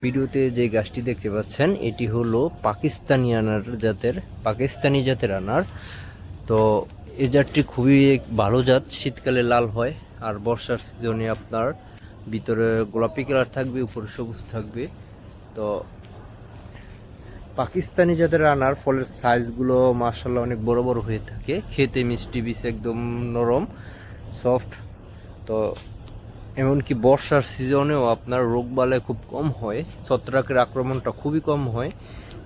ভিডিওতে যে গাছটি দেখতে পাচ্ছেন এটি হলো পাকিস্তানি জাতের আনার। তো এই জাতটি খুবই ভালো জাত, শীতকালে লাল হয় আর বর্ষার সিজনে আপনার ভিতরে গোলাপি কালার থাকবে, উপরে সবুজ থাকবে। তো পাকিস্তানি জাতের আনার ফলের সাইজগুলো মাশাআল্লাহ অনেক বড় বড় হয়ে থাকে, খেতে মিষ্টি, বীজ একদম নরম সফট। তো এমনকি বর্ষার সিজনেও আপনার রোগবালাই খুব কম হয়, ছত্রাকের আক্রমণটা খুবই কম হয়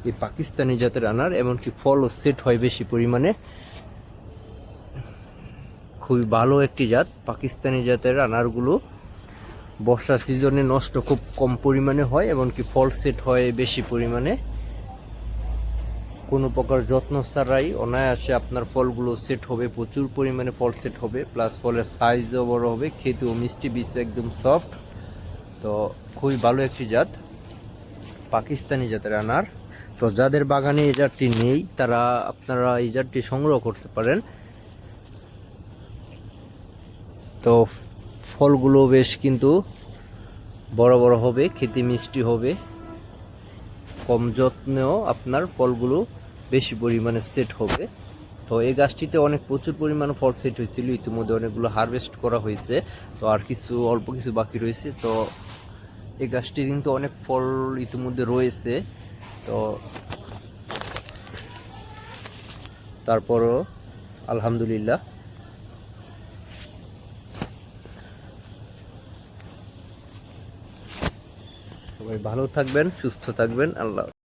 এই পাকিস্তানি জাতের আনার। এমনকি ফলও সেট হয় বেশি পরিমাণে। খুবই ভালো একটি জাত পাকিস্তানি জাতের আনারগুলো। বর্ষার সিজনে নষ্ট খুব কম পরিমাণে হয়, এমনকি ফল সেট হয় বেশি পরিমাণে। কোনো প্রকার যত্ন ছাড়াই অনায়াসে আপনার ফলগুলো সেট হবে, প্রচুর পরিমাণে ফল সেট হবে, প্লাস ফলের সাইজও বড় হবে, খেতেও মিষ্টি, বীজ একদম সফট। তো খুবই ভালো একটি জাত পাকিস্তানি জাতের আনার। তো যাদের বাগানে এই জাতটি নেই তারা আপনারা এই জাতটি সংগ্রহ করতে পারেন। তো ফলগুলো বেশ কিন্তু বড় বড় হবে, খেতে মিষ্টি হবে, কম যত্নেও আপনার ফলগুলো বেশি পরিমাণে সেট হবে। তো এই গাছটিতে প্রচুর পরিমাণে ফল সেট হয়েছিল, ইতিমধ্যে অনেকগুলো হারভেস্ট করা হয়েছে। তো আর অল্প কিছু বাকি রয়েছে। তো এই গাছটি কিন্তু অনেক ফল ইতিমধ্যে রয়েছে। তো তারপরও আলহামদুলিল্লাহ। সবাই ভালো থাকবেন, সুস্থ থাকবেন। আল্লাহ।